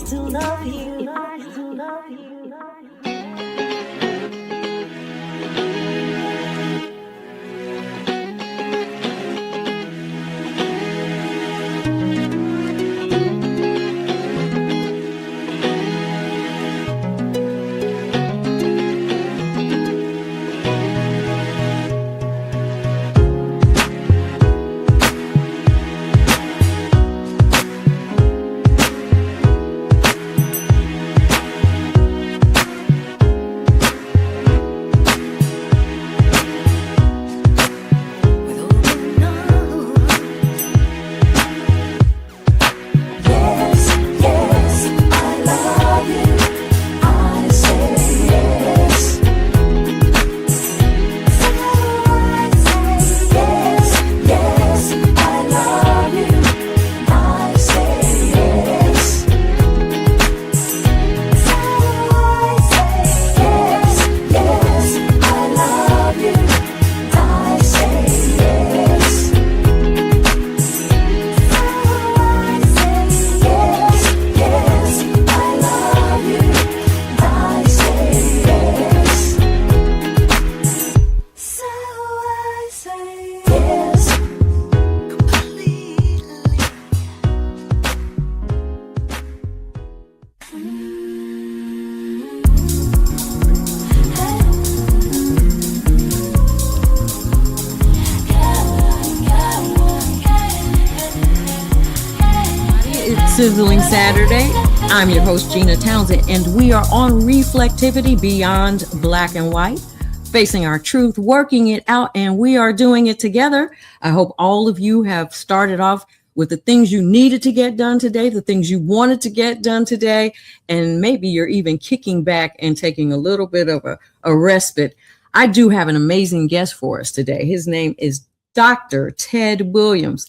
still love you, if I still love you. Sizzling Saturday. I'm your host, Gina Townsend, and we are on Reflectivity Beyond Black and White, facing our truth, working it out, and we are doing it together. I hope all of you have started off with the things you needed to get done today, the things you wanted to get done today, and maybe you're even kicking back and taking a little bit of a respite. I do have an amazing guest for us today. His name is Dr. Ted Williams.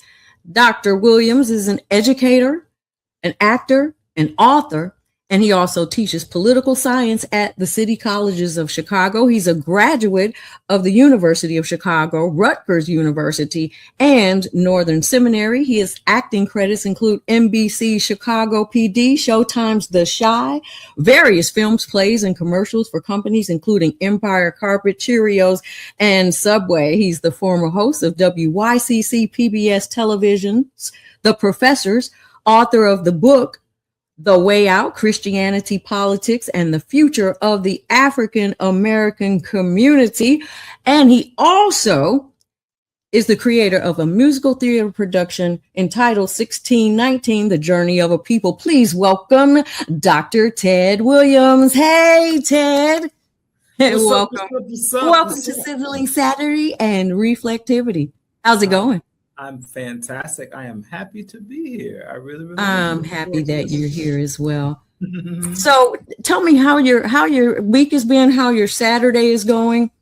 Dr. Williams is an educator, an actor, an author, and he also teaches political science at the City Colleges of Chicago. He's a graduate of the University of Chicago, Rutgers University, and Northern Seminary. His acting credits include NBC Chicago PD, Showtime's The Chi, various films, plays, and commercials for companies including Empire Carpet, Cheerios, and Subway. He's the former host of WYCC PBS Television's The Professors, author of the book, The Way Out, Christianity, Politics, and the Future of the African American Community. And he also is the creator of a musical theater production entitled 1619, The Journey of a People. Please welcome Dr. Ted Williams. Hey, Ted. Welcome. Welcome to Sizzling Saturday and Reflectivity. How's it going? I'm fantastic. I am happy to be here. I really I'm happy that you're here as well. So tell me how your week has been, how your Saturday is going.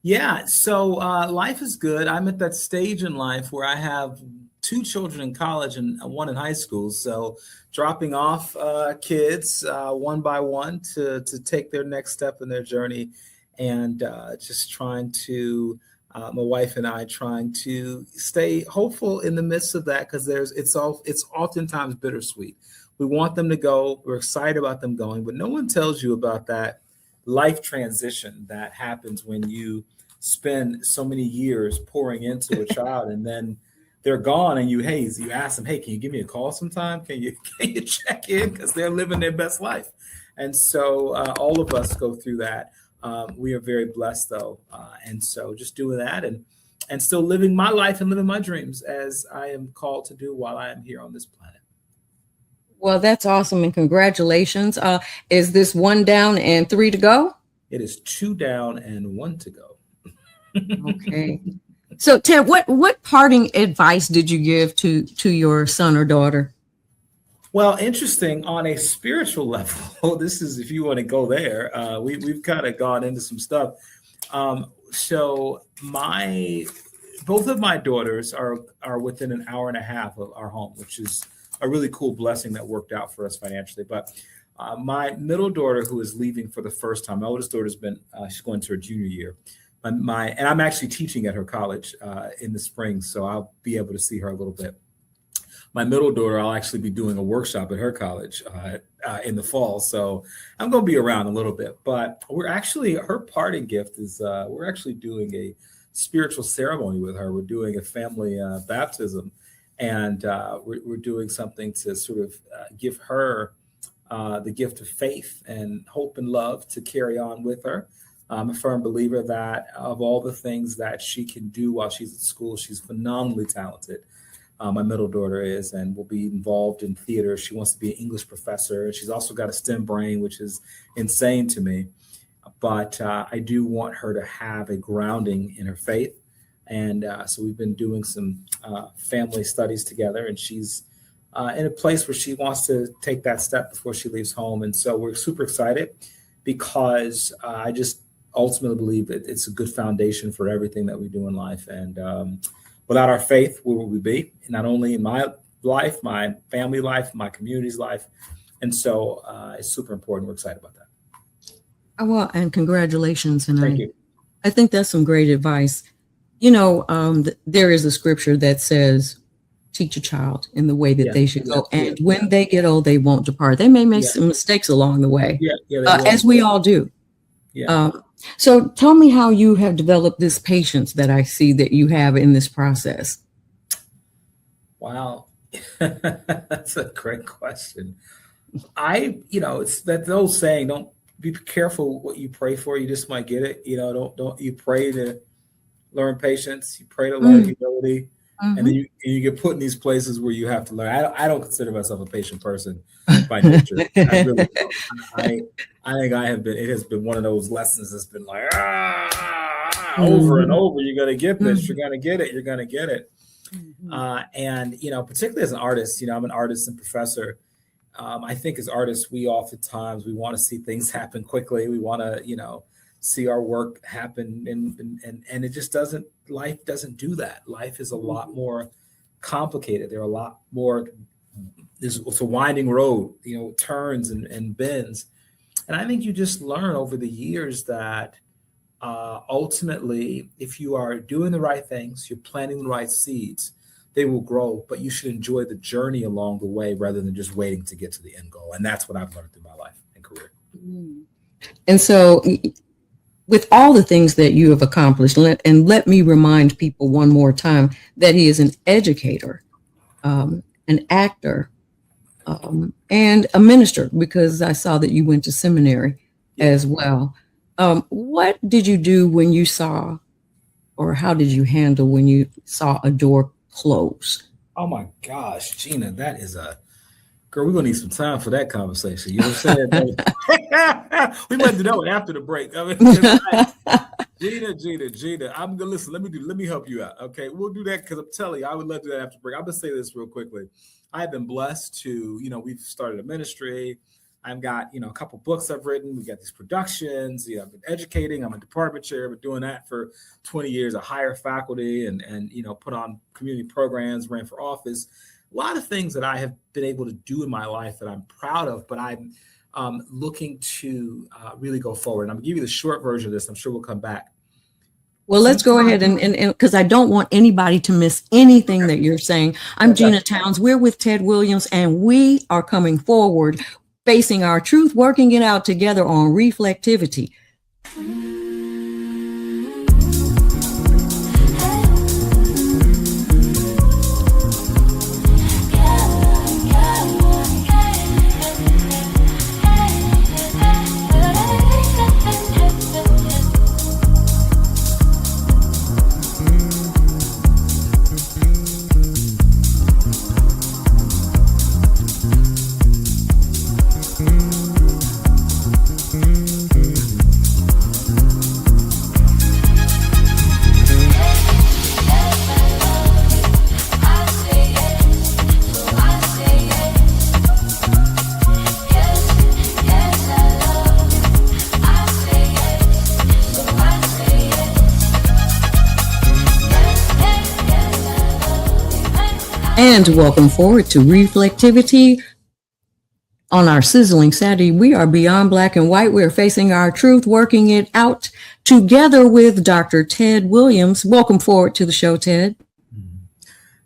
Yeah, so life is good. I'm at that stage in life where I have 2 children in college and 1 in high school. So dropping off kids one by one to take their next step in their journey, and just trying to my wife and I trying to stay hopeful in the midst of that, because it's oftentimes bittersweet. We want them to go. We're excited about them going, but no one tells you about that life transition that happens when you spend so many years pouring into a child and then they're gone, and you ask them, hey, can you give me a call sometime? Can you check in? Because they're living their best life. And so all of us go through that. We are very blessed, though. And so just doing that and still living my life and living my dreams as I am called to do while I am here on this planet. Well, that's awesome. And congratulations. Is this 1 down and 3 to go? It is 2 down and 1 to go. Okay. So, Ted, what parting advice did you give to your son or daughter? Well, interesting on a spiritual level. This is, if you want to go there, we've kind of gone into some stuff. So both of my daughters are within an hour and a half of our home, which is a really cool blessing that worked out for us financially. But my middle daughter, who is leaving for the first time, my oldest daughter's she's going to her junior year. And I'm actually teaching at her college in the spring, so I'll be able to see her a little bit. my middle daughter, I'll actually be doing a workshop at her college in the fall. So I'm going to be around a little bit. But her parting gift is we're actually doing a spiritual ceremony with her. We're doing a family baptism. And we're doing something to sort of give her the gift of faith and hope and love to carry on with her. I'm a firm believer that of all the things that she can do while she's at school, she's phenomenally talented. My middle daughter is, and will be involved in theater. She wants to be an English professor. She's also got a STEM brain, which is insane to me. But I do want her to have a grounding in her faith. And so we've been doing some family studies together, and she's in a place where she wants to take that step before she leaves home. And so we're super excited because I just ultimately believe that it's a good foundation for everything that we do in life. And without our faith, where would we be? Not only in my life, my family life, my community's life. And so it's super important. We're excited about that. Well, and congratulations. And Thank you. I think that's some great advice. You know, there is a scripture that says, teach a child in the way that they should go. And when they get old, they won't depart. They may make some mistakes along the way, as we all do. So tell me how you have developed this patience that I see that you have in this process. Wow. That's a great question. It's that old saying, don't be careful what you pray for. You just might get it. Don't you pray to learn patience, you pray to learn humility, and then you get put in these places where you have to learn. I don't consider myself a patient person by nature. I really don't. I think it has been one of those lessons that's been like, over and over, you're going to get this, you're going to get it, you're going to get it. And, particularly as an artist, I'm an artist and professor. I think as artists, we oftentimes, we want to see things happen quickly. We want to, see our work happen, and it just life doesn't do that. Life is a lot more complicated. There are a lot more, it's a winding road, turns and bends. And I think you just learn over the years that ultimately, if you are doing the right things, you're planting the right seeds, they will grow, but you should enjoy the journey along the way rather than just waiting to get to the end goal. And that's what I've learned through my life and career. And so with all the things that you have accomplished, let me remind people one more time that he is an educator, an actor, and a minister, because I saw that you went to seminary as well. What did you do when you saw, or how did you handle when you saw a door close? Oh my gosh, Gina, that is girl, we're gonna need some time for that conversation. You know what I'm saying? We might do that one after the break. Gina, I'm gonna listen. Let me help you out. Okay, we'll do that because I'm telling you, I would love to do that after the break. I'm gonna say this real quickly. I've been blessed to, we've started a ministry. I've got, a couple books I've written. We got these productions. I've been educating. I'm a department chair. I've been doing that for 20 years. I hire faculty and put on community programs, ran for office. A lot of things that I have been able to do in my life that I'm proud of, but I'm looking to really go forward. And I'm gonna give you the short version of this. I'm sure we'll come back. Well, let's go ahead and because I don't want anybody to miss anything that you're saying. I'm Gina Towns. We're with Ted Williams, and we are coming forward, facing our truth, working it out together on Reflectivity. And welcome forward to Reflectivity. On our sizzling Saturday, we are beyond black and white. We're facing our truth, working it out together with Dr. Ted Williams. Welcome forward to the show, Ted.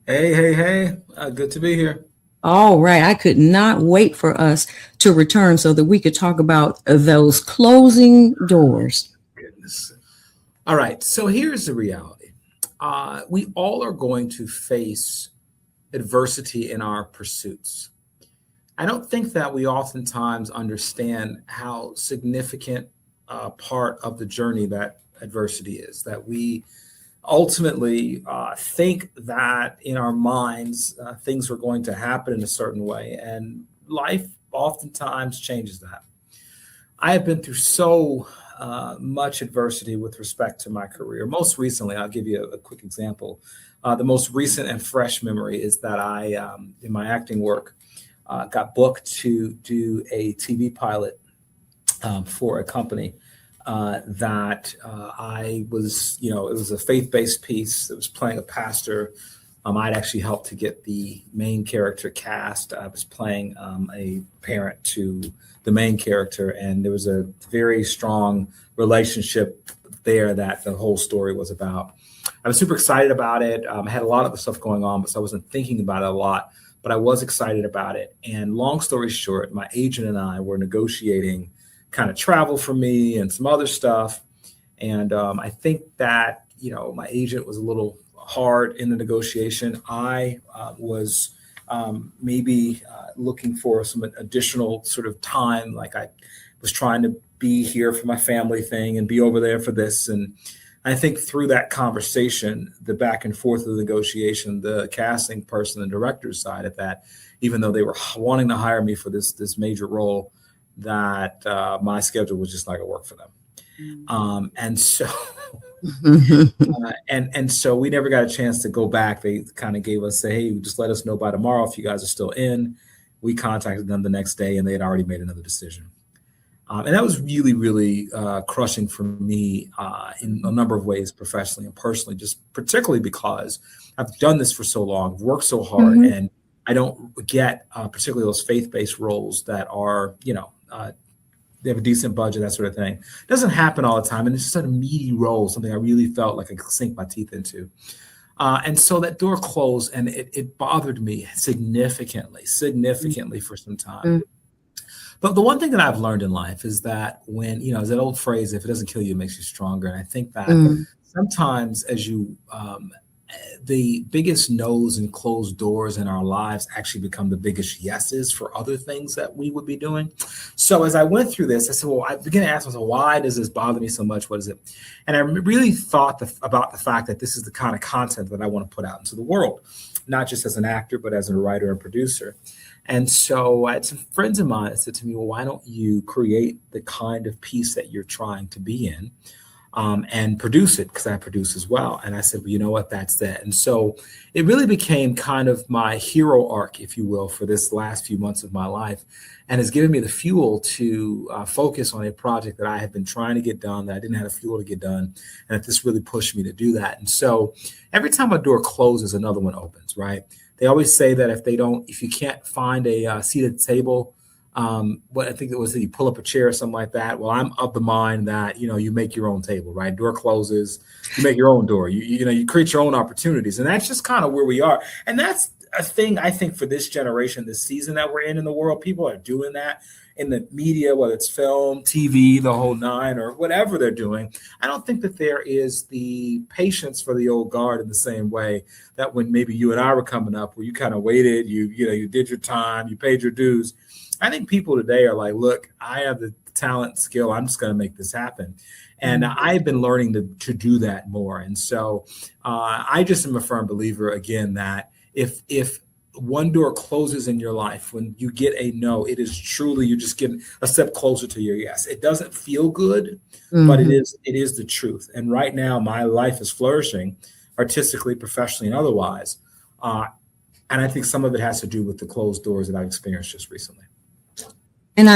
Hey, hey, hey. Good to be here. All right. I could not wait for us to return so that we could talk about those closing doors. Goodness. All right. So here's the reality. We all are going to face adversity in our pursuits. I don't think that we oftentimes understand how significant part of the journey that adversity is, that we ultimately think that in our minds things are going to happen in a certain way, and life oftentimes changes that. I have been through so much adversity with respect to my career. Most recently, I'll give you a quick example. The most recent and fresh memory is that in my acting work, got booked to do a TV pilot for a company that I was, it was a faith-based piece that was playing a pastor. I'd actually helped to get the main character cast. I was playing a parent to the main character, and there was a very strong relationship there that the whole story was about. I was super excited about it. I had a lot of the stuff going on, but so I wasn't thinking about it a lot, but I was excited about it. And long story short, my agent and I were negotiating kind of travel for me and some other stuff. And I think that, my agent was a little hard in the negotiation. I was maybe looking for some additional sort of time. Like I was trying to be here for my family thing and be over there for this. And I think through that conversation, the back and forth of the negotiation, the casting person, the director's side of that, even though they were wanting to hire me for this major role, that my schedule was just not going to work for them. And so and so we never got a chance to go back. They kind of gave us, hey, just let us know by tomorrow if you guys are still in. We contacted them the next day, and they had already made another decision. And that was really, really crushing for me in a number of ways, professionally and personally, just particularly because I've done this for so long, worked so hard, and I don't get particularly those faith-based roles that are, they have a decent budget, that sort of thing. It doesn't happen all the time. And it's just a meaty role, something I really felt like I could sink my teeth into. And so that door closed, and it bothered me significantly for some time. But the one thing that I've learned in life is that when, there's that old phrase, if it doesn't kill you, it makes you stronger. And I think that sometimes as the biggest no's and closed doors in our lives actually become the biggest yeses for other things that we would be doing. So as I went through this, I said, well, I began to ask myself, why does this bother me so much? What is it? And I really thought about the fact that this is the kind of content that I want to put out into the world, not just as an actor, but as a writer and producer. And so I had some friends of mine that said to me, well, why don't you create the kind of piece that you're trying to be in? And produce it, because I produce as well. And I said, well, you know what, that's that. And so it really became kind of my hero arc, if you will, for this last few months of my life, and has given me the fuel to focus on a project that I have been trying to get done, that I didn't have the fuel to get done, and that this really pushed me to do that. And so every time a door closes, another one opens, right? They always say that if you can't find a seat at the table, what I think it was that you pull up a chair or something like that. Well, I'm of the mind that, you make your own table, right? Door closes, you make your own door, you create your own opportunities. And that's just kind of where we are. And that's a thing I think for this generation, this season that we're in the world, people are doing that in the media, whether it's film, TV, the whole nine, or whatever they're doing. I don't think that there is the patience for the old guard in the same way that when maybe you and I were coming up, where you kind of waited, you did your time, you paid your dues. I think people today are like, look, I have the talent, skill. I'm just going to make this happen. And I've been learning to do that more. And so I just am a firm believer, again, that if one door closes in your life, when you get a no, it is truly, you're just getting a step closer to your yes. It doesn't feel good, but it is the truth. And right now, my life is flourishing artistically, professionally, and otherwise. And I think some of it has to do with the closed doors that I've experienced just recently. And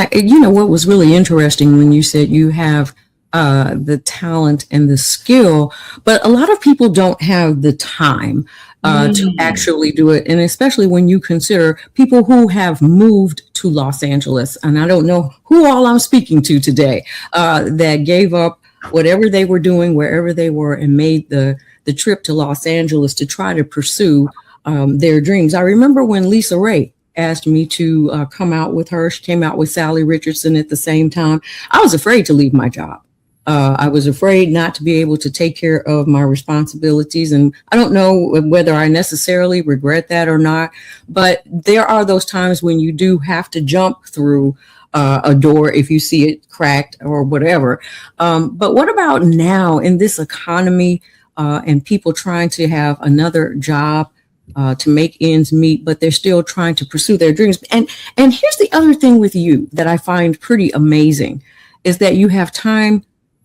what was really interesting when you said you have the talent and the skill, but a lot of people don't have the time to actually do it. And especially when you consider people who have moved to Los Angeles, and I don't know who all I'm speaking to today, that gave up whatever they were doing, wherever they were, and made the trip to Los Angeles to try to pursue their dreams. I remember when Lisa Ray asked me to come out with her. She came out with Sally Richardson at the same time. I was afraid to leave my job. I was afraid not to be able to take care of my responsibilities. And I don't know whether I necessarily regret that or not, but there are those times when you do have to jump through a door if you see it cracked or whatever. But what about now in this economy and people trying to have another job to make ends meet, but they're still trying to pursue their dreams? And here's the other thing with you that I find pretty amazing is that you have time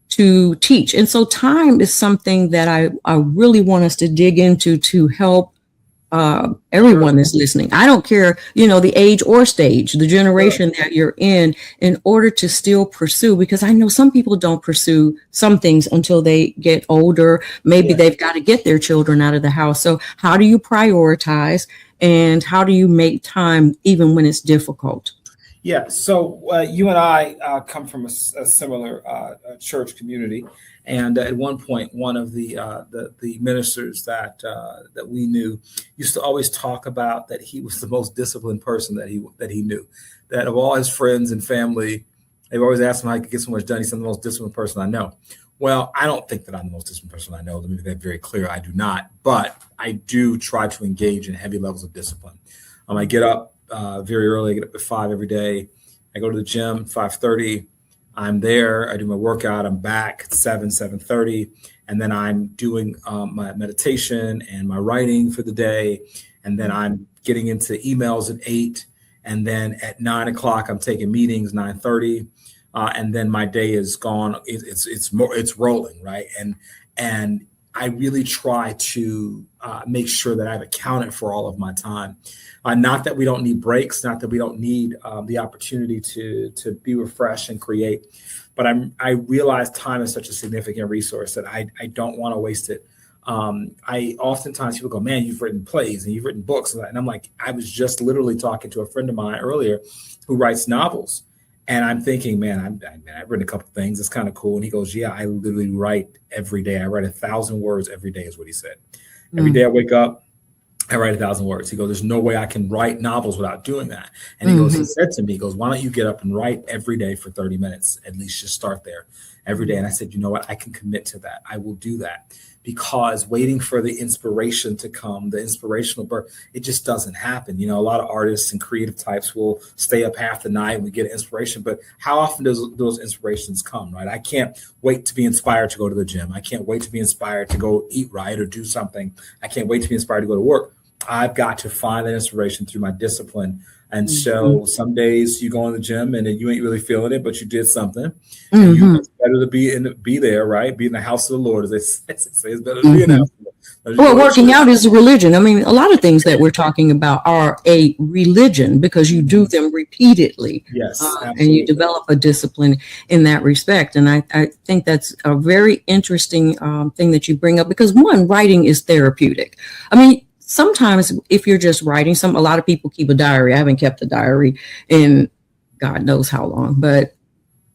to teach. And so time is something that I really want us to dig into to help everyone that's listening. I don't care, the age or stage, the generation that you're in order to still pursue, because I know some people don't pursue some things until they get older. Maybe they've got to get their children out of the house. So how do you prioritize and how do you make time even when it's difficult? Yeah, so you and I come from a similar church community, and at one point, one of the ministers that we knew used to always talk about that he was the most disciplined person that he knew. That of all his friends and family, they've always asked him how he could get so much done. He said, "The most disciplined person I know." Well, I don't think that I'm the most disciplined person I know. Let me make that very clear. I do not, but I do try to engage in heavy levels of discipline. I get up very early. I get up at 5 every day. I go to the gym 5:30. I'm there. I do my workout. I'm back at 7:30. And then I'm doing my meditation and my writing for the day. And then I'm getting into emails at 8. And then at 9 o'clock, I'm taking meetings, 9:30. And then my day is gone. It's rolling, right? And I really try to make sure that I've accounted for all of my time. Not that we don't need breaks, not that we don't need the opportunity to be refreshed and create, but I realize time is such a significant resource that I don't want to waste it. I oftentimes people go, "Man, you've written plays and you've written books," and I'm like, I was just literally talking to a friend of mine earlier who writes novels. And I'm thinking, man, I've written a couple of things. It's kind of cool. And he goes, "Yeah, I literally write every day. I write 1,000 words every day," is what he said. Every day I wake up, I write 1,000 words. He goes, "There's no way I can write novels without doing that." And he goes, he said to me, he goes, "Why don't you get up and write every day for 30 minutes? At least just start there every day." And I said, "You know what? I can commit to that. I will do that." Because waiting for the inspiration to come, the inspirational birth, it just doesn't happen. A lot of artists and creative types will stay up half the night and we get inspiration, but how often does those inspirations come, right? I can't wait to be inspired to go to the gym. I can't wait to be inspired to go eat right or do something. I can't wait to be inspired to go to work. I've got to find that inspiration through my discipline. And so some days you go in the gym and you ain't really feeling it, but you did something. And it's better to be there, right? Be in the house of the Lord, as they say. It's better to be in the house of the Lord. Well, working out is a religion. I mean, a lot of things that we're talking about are a religion because you do them repeatedly. Yes, and you develop a discipline in that respect. And I think that's a very interesting thing that you bring up because, one, writing is therapeutic. I mean, sometimes if you're just writing, a lot of people keep a diary. I haven't kept a diary in God knows how long, but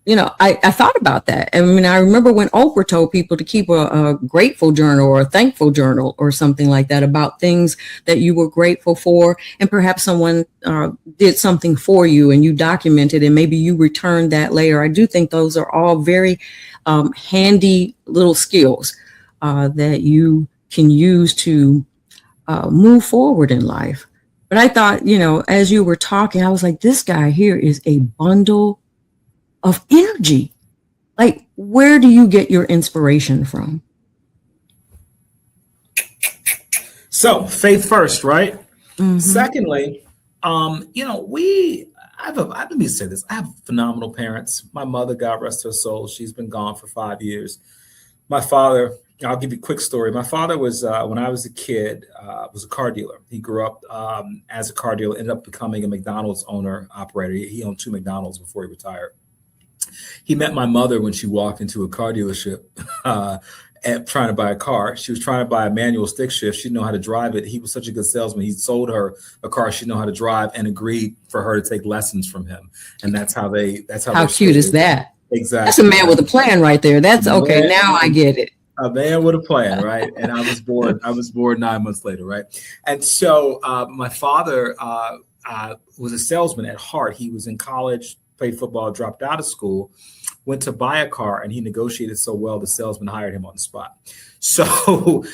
I thought about that. I mean, I remember when Oprah told people to keep a grateful journal or a thankful journal or something like that about things that you were grateful for. And perhaps someone did something for you and you documented and maybe you returned that later. I do think those are all very handy little skills that you can use to move forward in life. But I thought, as you were talking, I was like, this guy here is a bundle of energy. Like, where do you get your inspiration from? So faith first, right? Secondly, let me say this. I have phenomenal parents. My mother, God rest her soul, she's been gone for 5 years. My father, I'll give you a quick story. My father was, when I was a kid, was a car dealer. He grew up as a car dealer, ended up becoming a McDonald's operator. He owned 2 McDonald's before he retired. He met my mother when she walked into a car dealership trying to buy a car. She was trying to buy a manual stick shift. She didn't know how to drive it. He was such a good salesman. He sold her a car she didn't know how to drive and agreed for her to take lessons from him. And that's how cute is that? Exactly. That's a man with a plan right there. That's okay. Now I get it. A man with a plan, right? And I was born. I was born 9 months later, right? And so my father was a salesman at heart. He was in college, played football, dropped out of school, went to buy a car, and he negotiated so well the salesman hired him on the spot. So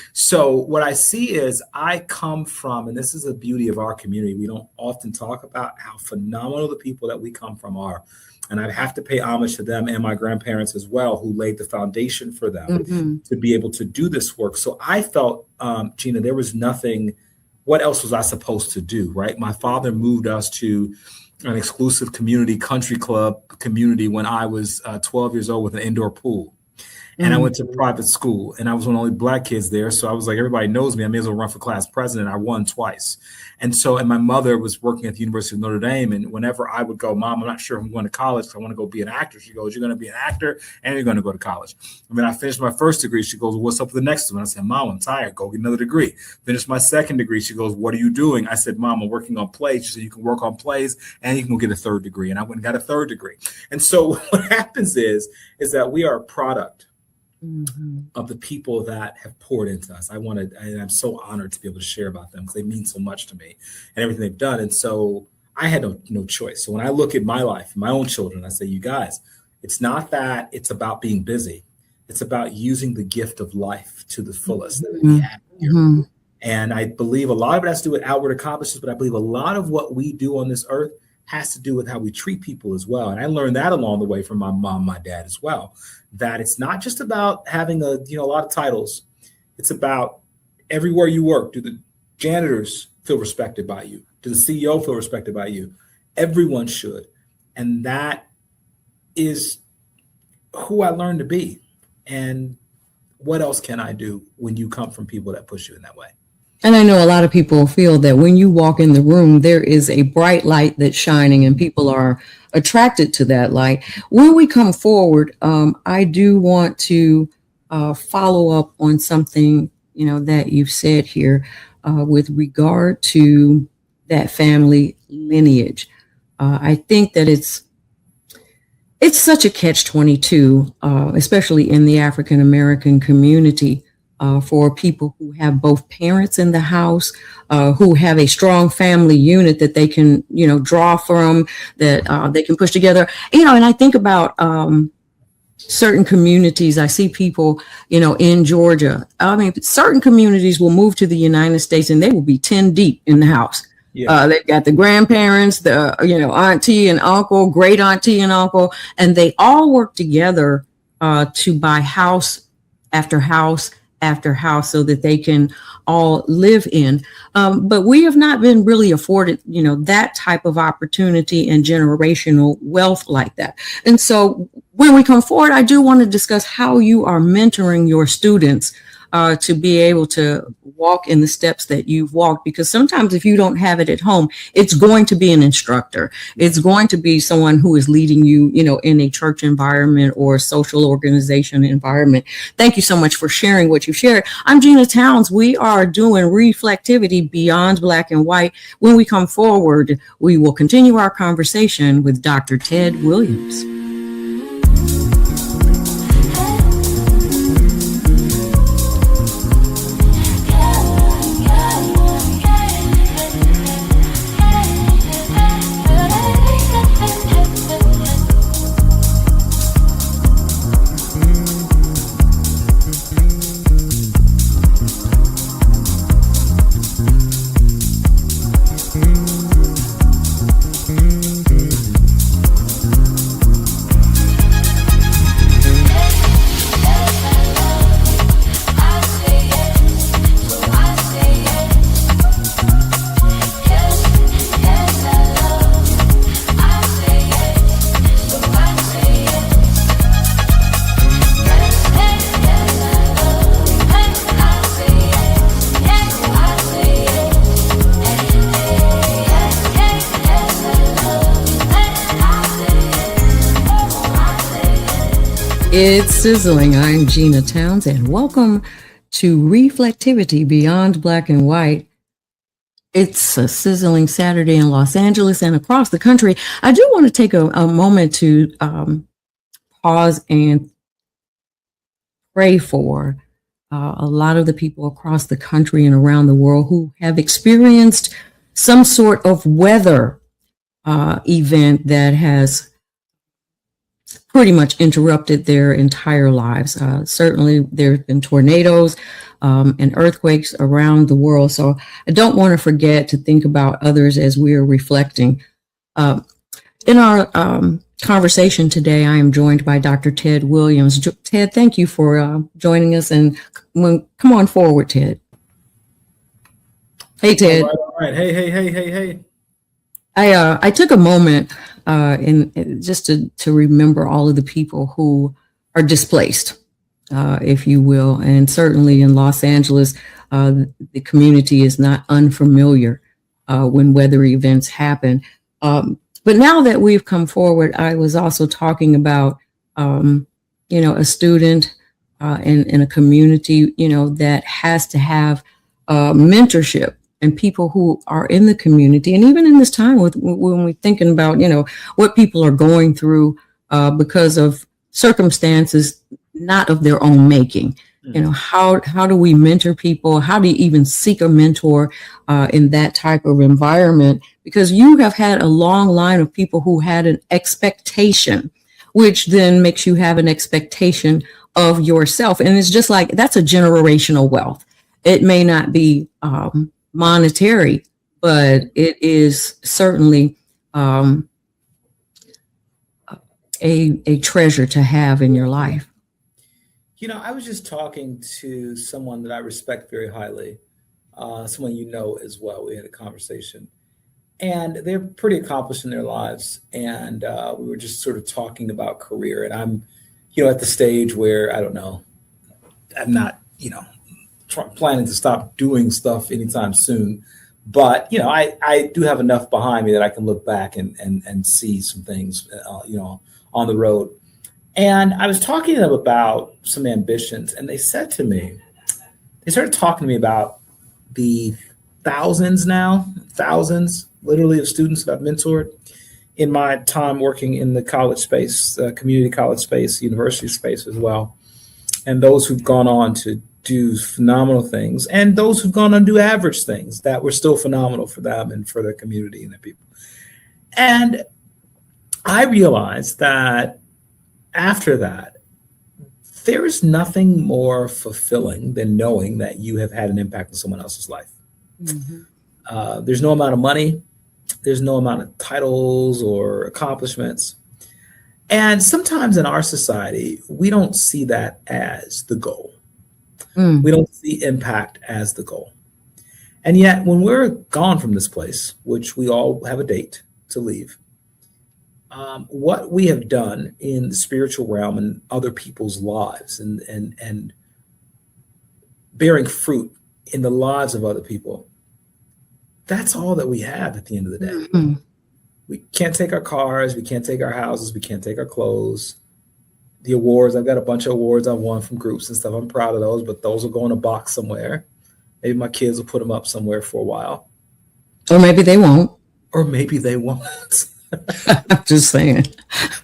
what I see is I come from, and this is the beauty of our community. We don't often talk about how phenomenal the people that we come from are. And I have to pay homage to them and my grandparents as well, who laid the foundation for them to be able to do this work. So I felt, Gina, there was nothing, what else was I supposed to do, right? My father moved us to an exclusive community country club community when I was 12 years old with an indoor pool. And I went to private school, and I was one of the only Black kids there. So I was like, everybody knows me. I may as well run for class president. I won twice. And my mother was working at the University of Notre Dame. And whenever I would go, Mom, I'm not sure if I'm going to college, because I want to go be an actor. She goes, you're going to be an actor and you're going to go to college. I mean, I finished my first degree. She goes, well, what's up with the next one? I said, Mom, I'm tired. Go get another degree. Finished my second degree. She goes, what are you doing? I said, Mom, I'm working on plays. She said, you can work on plays and you can go get a third degree. And I went and got a third degree. And so what happens is that we are a product of the people that have poured into us. And I'm so honored to be able to share about them because they mean so much to me and everything they've done. And so I had no choice. So when I look at my life, my own children, I say, you guys, it's not that it's about being busy. It's about using the gift of life to the fullest that we have here. And I believe a lot of it has to do with outward accomplishments, but I believe a lot of what we do on this earth has to do with how we treat people as well. And I learned that along the way from my mom, my dad as well, that it's not just about having a lot of titles. It's about everywhere you work. Do the janitors feel respected by you? Do the CEO feel respected by you? Everyone should. And that is who I learned to be. And what else can I do when you come from people that push you in that way? And I know a lot of people feel that when you walk in the room, there is a bright light that's shining and people are attracted to that light. When we come forward, I do want to follow up on something, that you've said here with regard to that family lineage. I think that it's such a catch-22, especially in the African-American community. For people who have both parents in the house, who have a strong family unit that they can, draw from, that they can push together. And I think about certain communities. I see people, in Georgia. I mean, certain communities will move to the United States and they will be 10 deep in the house. Yeah. They've got the grandparents, the, auntie and uncle, great auntie and uncle, and they all work together to buy house after house after house so that they can all live in. But we have not been really afforded, that type of opportunity and generational wealth like that. And so when we come forward, I do want to discuss how you are mentoring your students to be able to walk in the steps that you've walked, because sometimes if you don't have it at home, it's going to be an instructor. It's going to be someone who is leading you, in a church environment or social organization environment. Thank you so much for sharing what you shared. I'm Gina Towns. We are doing Reflectivity Beyond Black and White. When we come forward, we will continue our conversation with Dr. Ted Williams. It's sizzling. I'm Gina Towns, and welcome to Reflectivity Beyond Black and White. It's a sizzling Saturday in Los Angeles and across the country. I do want to take a moment to pause and pray for a lot of the people across the country and around the world who have experienced some sort of weather event that has pretty much interrupted their entire lives. Certainly, there have been tornadoes and earthquakes around the world. So I don't want to forget to think about others as we are reflecting. In our conversation today, I am joined by Dr. Ted Williams. Ted, thank you for joining us, and come on forward, Ted. Hey, Ted. All right. Hey. I took a moment in just to remember all of the people who are displaced, if you will, and certainly in Los Angeles, the community is not unfamiliar when weather events happen. But now that we've come forward, I was also talking about, a student in a community, that has to have mentorship and people who are in the community. And even in this time when we're thinking about, what people are going through because of circumstances not of their own making. How do we mentor people? How do you even seek a mentor in that type of environment? Because you have had a long line of people who had an expectation, which then makes you have an expectation of yourself. And it's just like, that's a generational wealth. It may not be monetary, but it is certainly a treasure to have in your life. I was just talking to someone that I respect very highly, someone as well. We had a conversation, and they're pretty accomplished in their lives. And we were just sort of talking about career. And I'm, at the stage where, I don't know, I'm not, planning to stop doing stuff anytime soon. But, I do have enough behind me that I can look back and see some things, on the road. And I was talking to them about some ambitions, and they started talking to me about the thousands literally of students that I've mentored in my time working in the college space, community college space, university space as well. And those who've gone on to do phenomenal things, and those who've gone on to do average things that were still phenomenal for them and for their community and their people. And I realized that after that, there is nothing more fulfilling than knowing that you have had an impact on someone else's life. Mm-hmm. There's no amount of money. There's no amount of titles or accomplishments. And sometimes in our society, we don't see that as the goal. We don't see impact as the goal. And yet when we're gone from this place, which we all have a date to leave, what we have done in the spiritual realm and other people's lives and bearing fruit in the lives of other people, that's all that we have at the end of the day. Mm-hmm. We can't take our cars, we can't take our houses, we can't take our clothes. The awards, I've got a bunch of awards I won from groups and stuff. I'm proud of those, but those will go in a box somewhere. Maybe my kids will put them up somewhere for a while. Or maybe they won't. I'm just saying.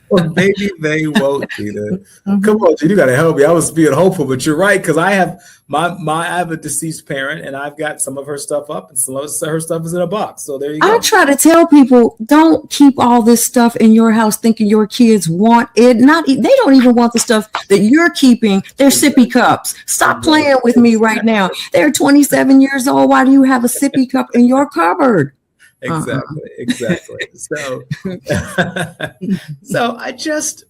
Or maybe they won't, Gina. Mm-hmm. Come on, Gina, you got to help me. I was being hopeful, but you're right, because I have I have a deceased parent, and I've got some of her stuff up, and some of her stuff is in a box. So there you go. I try to tell people, don't keep all this stuff in your house thinking your kids want it. They don't even want the stuff that you're keeping. They're sippy cups. Stop playing with me right now. They're 27 years old. Why do you have a sippy cup in your cupboard? Exactly. So I just,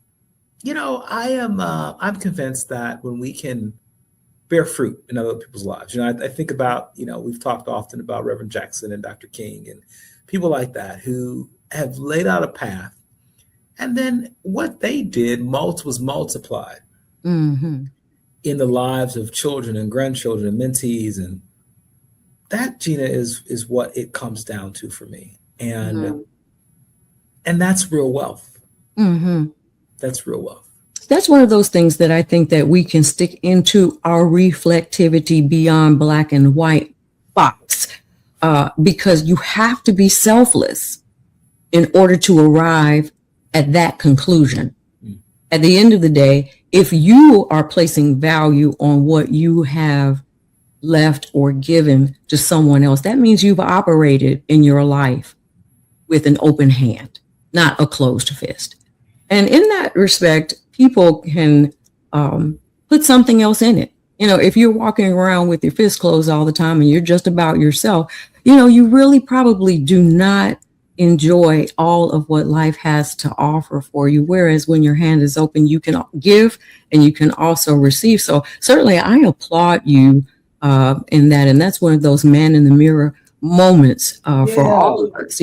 I'm convinced that when we can bear fruit in other people's lives, I think about, we've talked often about Reverend Jackson and Dr. King and people like that who have laid out a path, and then what they did was multiplied in the lives of children and grandchildren and mentees, and that, Gina, is what it comes down to for me. And and that's real wealth. Mm-hmm. That's real wealth. That's one of those things that I think that we can stick into our reflectivity beyond black and white box, because you have to be selfless in order to arrive at that conclusion. at the end of the day, if you are placing value on what you have left or given to someone else, that means you've operated in your life with an open hand, not a closed fist. And in that respect, people can put something else in it. If you're walking around with your fist closed all the time and you're just about yourself, you really probably do not enjoy all of what life has to offer for you. Whereas when your hand is open, you can give and you can also receive. So certainly I applaud you in that. And that's one of those man in the mirror moments for all of us,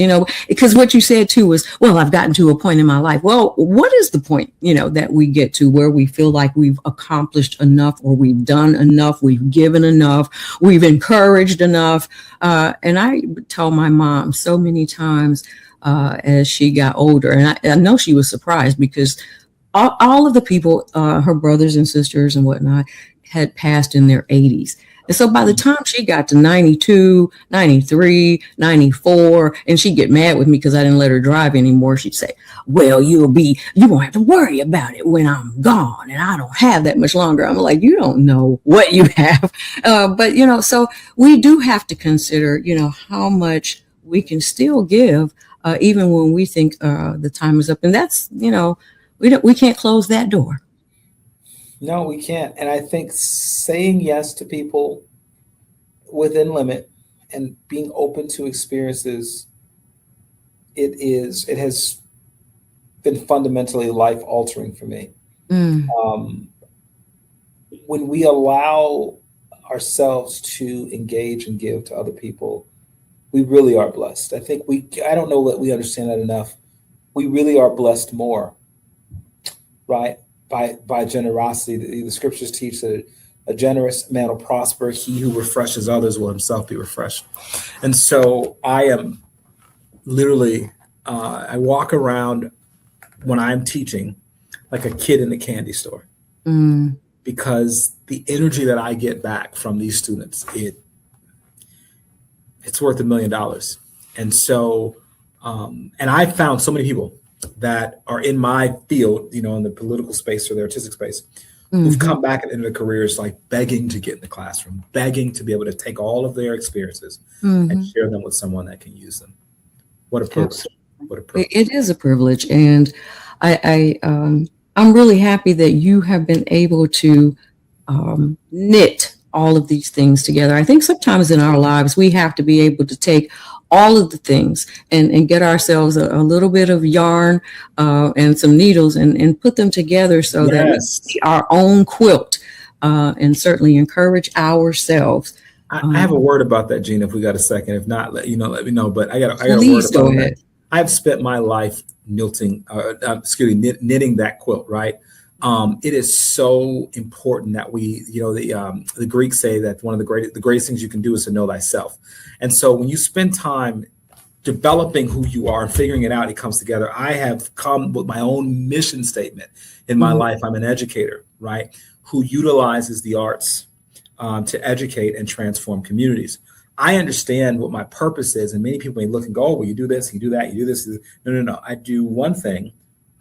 because what you said too was, well, I've gotten to a point in my life. Well, what is the point, that we get to where we feel like we've accomplished enough, or we've done enough, we've given enough, we've encouraged enough. And I tell my mom so many times as she got older, and I know she was surprised because all of the people, her brothers and sisters and whatnot, had passed in their 80s. And so by the time she got to 92, 93, 94, and she'd get mad with me because I didn't let her drive anymore, she'd say, well, you won't have to worry about it when I'm gone and I don't have that much longer. I'm like, you don't know what you have. But, so we do have to consider, how much we can still give, even when we think the time is up. And that's, we can't close that door. No, we can't. And I think saying yes to people within limit and being open to experiences, it has been fundamentally life altering for me. When we allow ourselves to engage and give to other people, we really are blessed. I think I don't know that we understand that enough. We really are blessed more, right? By generosity. The scriptures teach that a generous man will prosper. He who refreshes others will himself be refreshed. And so I am literally, I walk around when I'm teaching like a kid in a candy store, because the energy that I get back from these students, it's worth $1 million. And so, and I found so many people that are in my field, in the political space or the artistic space, who've come back at the end of their careers, like begging to get in the classroom, begging to be able to take all of their experiences and share them with someone that can use them. What a privilege. Absolutely. What a privilege. It is a privilege. And I'm really happy that you have been able to knit all of these things together. I think sometimes in our lives, we have to be able to take all of the things and get ourselves a little bit of yarn and some needles and put them together so that we see our own quilt and certainly encourage ourselves. I have a word about that, Gina, if we got a second. If not, let me know. But I got a word go about ahead. that. I've spent my life knitting that quilt, right? It is so important that we, the Greeks say that one of the greatest things you can do is to know thyself. And so when you spend time developing who you are and figuring it out, it comes together. I have come with my own mission statement in my life. I'm an educator, right, who utilizes the arts to educate and transform communities. I understand what my purpose is, and many people may look and go, oh, well, you do this, you do that, you do this. No. I do one thing.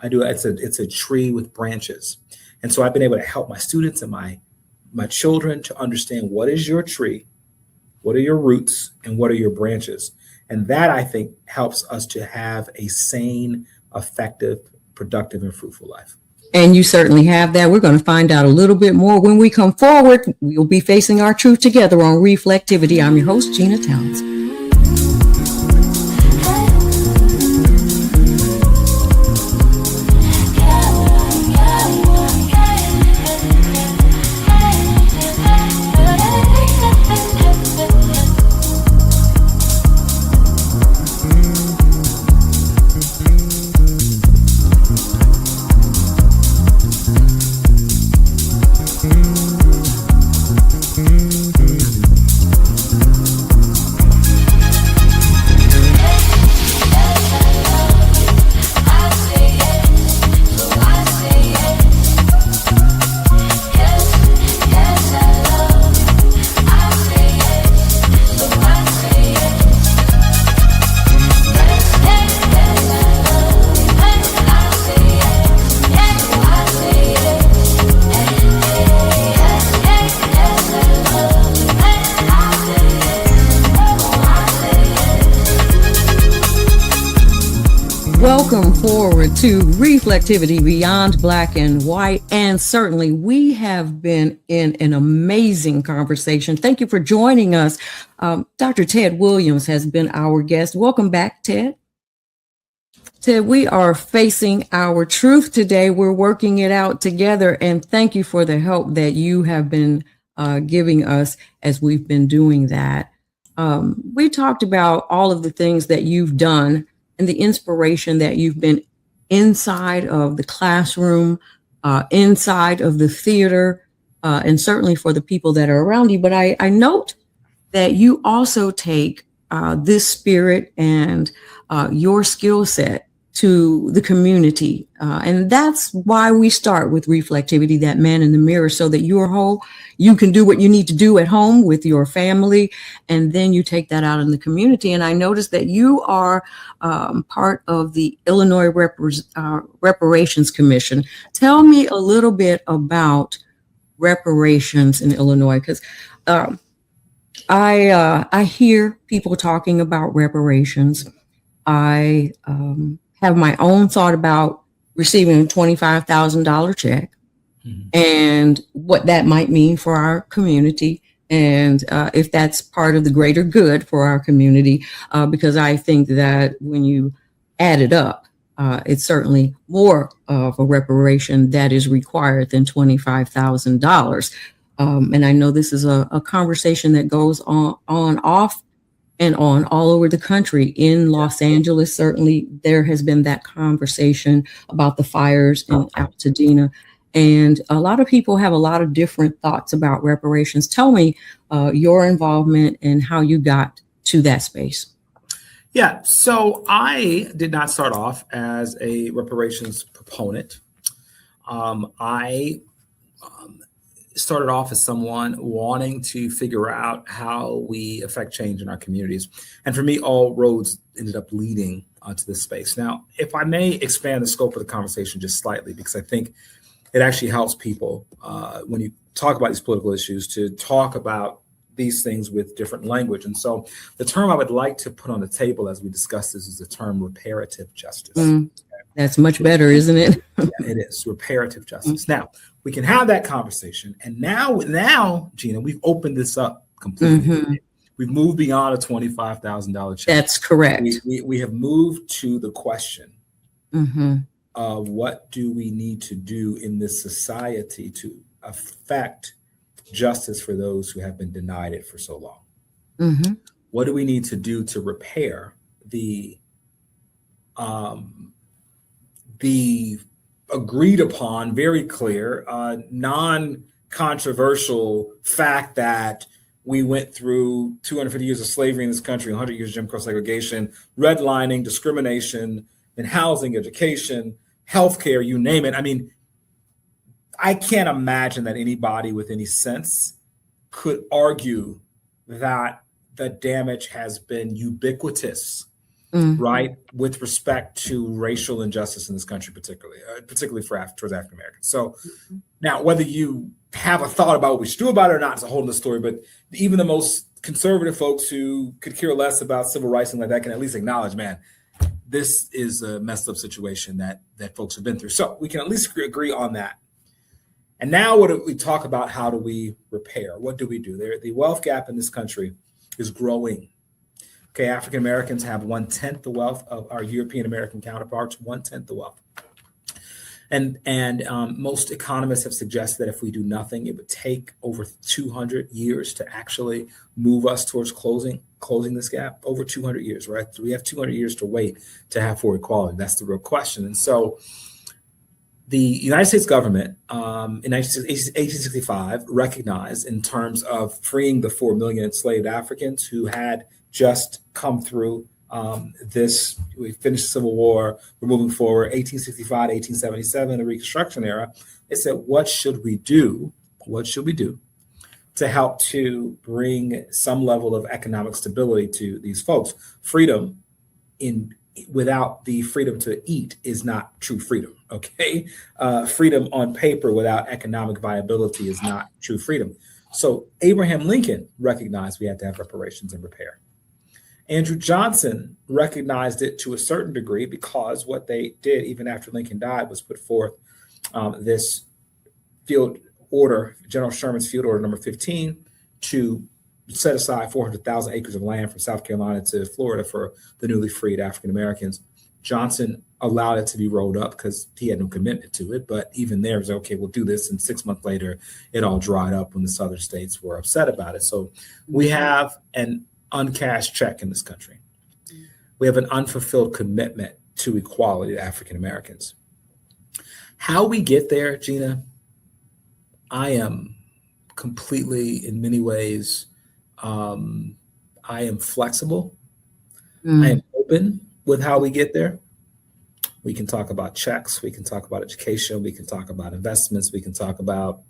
It's a tree with branches. And so I've been able to help my students and my children to understand what is your tree, what are your roots, and what are your branches. And that, I think, helps us to have a sane, effective, productive, and fruitful life. And you certainly have that. We're going to find out a little bit more when we come forward. We'll be facing our truth together on Reflectivity. I'm your host, Gina Townsend. welcome forward to Reflectivity Beyond Black and White. And certainly we have been in an amazing conversation. Thank you for joining us. Dr. Ted Williams has been our guest. Welcome back, Ted. Ted, we are facing our truth today. We're working it out together. And thank you for the help that you have been giving us as we've been doing that. We talked about all of the things that you've done and the inspiration that you've been inside of the classroom, inside of the theater, and certainly for the people that are around you. But I note that you also take this spirit and your skill set to the community. And that's why we start with Reflectivity, that man in the mirror, so that you're whole. You can do what you need to do at home with your family, and then you take that out in the community. And I noticed that you are part of the Illinois Reparations Commission. Tell me a little bit about reparations in Illinois, because I hear people talking about reparations. I have my own thought about receiving a $25,000 check and what that might mean for our community, and if that's part of the greater good for our community, because I think that when you add it up, it's certainly more of a reparation that is required than $25,000. And I know this is a conversation that goes on, off, and on all over the country. In Los Angeles, certainly there has been that conversation about the fires in Altadena. And a lot of people have a lot of different thoughts about reparations. Tell me your involvement and how you got to that space. Yeah, so I did not start off as a reparations proponent. I started off as someone wanting to figure out how we affect change in our communities. And for me, all roads ended up leading to this space. Now, if I may expand the scope of the conversation just slightly, because I think it actually helps people when you talk about these political issues to talk about these things with different language. And so the term I would like to put on the table as we discuss this is the term reparative justice. That's much better, isn't it? Yeah, it is reparative justice. Now, we can have that conversation. And now, Gina, we've opened this up completely. We've moved beyond a $25,000 check. That's correct. We have moved to the question of what do we need to do in this society to affect justice for those who have been denied it for so long? What do we need to do to repair the agreed upon, very clear, non-controversial fact that we went through 250 years of slavery in this country, 100 years of Jim Crow segregation, redlining, discrimination in housing, education, healthcare, you name it. I mean, I can't imagine that anybody with any sense could argue that the damage has been ubiquitous, right, with respect to racial injustice in this country, particularly towards African Americans. So now, whether you have a thought about what we should do about it or not is a whole other story. But even the most conservative folks who could care less about civil rights and like that can at least acknowledge, man, this is a messed up situation that folks have been through. So we can at least agree on that. And now what do we talk about? How do we repair? What do we do? The wealth gap in this country is growing. Okay, African Americans have 1/10 the wealth of our European American counterparts, 1/10 the wealth. And most economists have suggested that if we do nothing, it would take over 200 years to actually move us towards closing this gap. Over 200 years, right? So we have 200 years to wait to have full equality. That's the real question. And so the United States government in 1865 recognized, in terms of freeing the 4 million enslaved Africans who had just come through we finished the Civil War, we're moving forward, 1865, 1877, the Reconstruction era. They said, what should we do? What should we do to help to bring some level of economic stability to these folks? Freedom without the freedom to eat is not true freedom, okay? Freedom on paper without economic viability is not true freedom. So Abraham Lincoln recognized we had to have reparations and repair. Andrew Johnson recognized it to a certain degree because what they did, even after Lincoln died, was put forth this field order, General Sherman's field order number 15, to set aside 400,000 acres of land from South Carolina to Florida for the newly freed African Americans. Johnson allowed it to be rolled up because he had no commitment to it. But even there, it was okay, we'll do this. And 6 months later, it all dried up when the southern states were upset about it. So we have an uncashed check in this country. We have an unfulfilled commitment to equality to African Americans. How we get there, Gina, I am completely, in many ways, I am flexible. I am open with how we get there. We can talk about checks. We can talk about education. We can talk about investments. We can talk about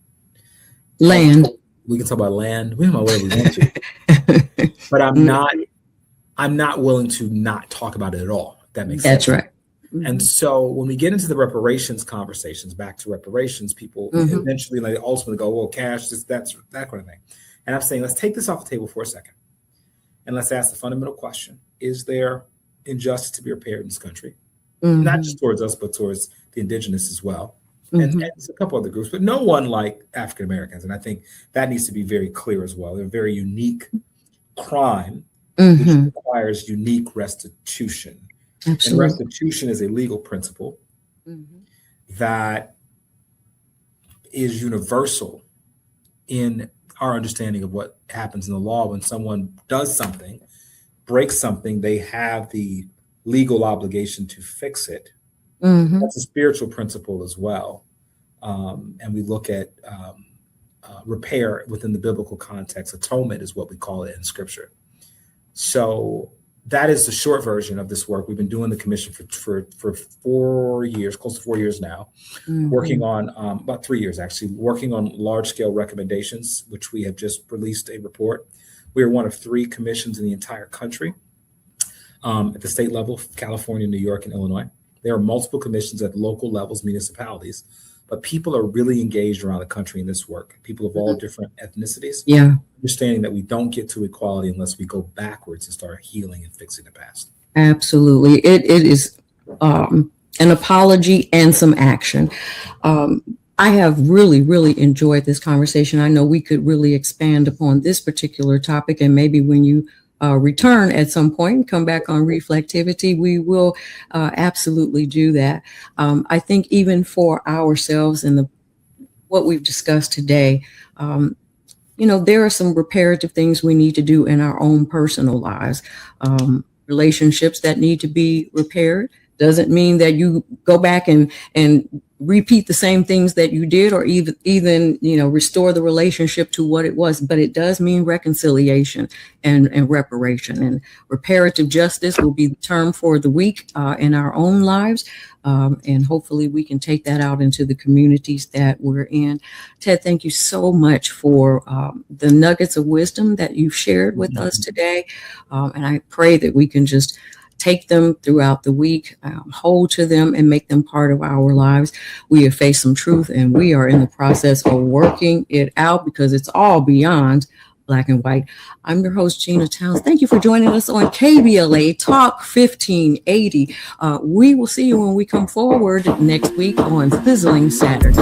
land. We can talk about land. We don't know where we want to. But I'm not willing to not talk about it at all. If that makes sense. That's right. And so when we get into the reparations conversations, back to reparations, people eventually ultimately go, well, cash, that's that kind of thing. And I'm saying, let's take this off the table for a second. And let's ask the fundamental question. Is there injustice to be repaired in this country? Not just towards us, but towards the indigenous as well. And a couple other groups, but no one like African Americans. And I think that needs to be very clear as well. They're a very unique crime, which requires unique restitution. Absolutely. And restitution is a legal principle that is universal in our understanding of what happens in the law. When someone does something, breaks something, they have the legal obligation to fix it. That's a spiritual principle as well. And we look at repair within the biblical context. Atonement is what we call it in Scripture. So that is the short version of this work. We've been doing the commission for 4 years, close to 4 years now, working on about 3 years, actually, working on large scale recommendations, which we have just released a report. We are one of 3 commissions in the entire country at the state level, California, New York, and Illinois. There are multiple commissions at local levels, municipalities, but people are really engaged around the country in this work. People of all different ethnicities. Yeah. Understanding that we don't get to equality unless we go backwards and start healing and fixing the past. Absolutely. It is an apology and some action. I have really, really enjoyed this conversation. I know we could really expand upon this particular topic, and maybe when you return at some point and come back on Reflectivity, we will absolutely do that. I think even for ourselves and what we've discussed today, there are some reparative things we need to do in our own personal lives. Relationships that need to be repaired doesn't mean that you go back and repeat the same things that you did, or even restore the relationship to what it was. But it does mean reconciliation and reparation, and reparative justice will be the term for the week in our own lives. And hopefully we can take that out into the communities that we're in. Ted, thank you so much for the nuggets of wisdom that you've shared with us today. And I pray that we can just take them throughout the week, hold to them, and make them part of our lives. We have faced some truth, and we are in the process of working it out because it's all beyond black and white. I'm your host, Gina Towns. Thank you for joining us on KBLA Talk 1580. We will see you when we come forward next week on Sizzling Saturday.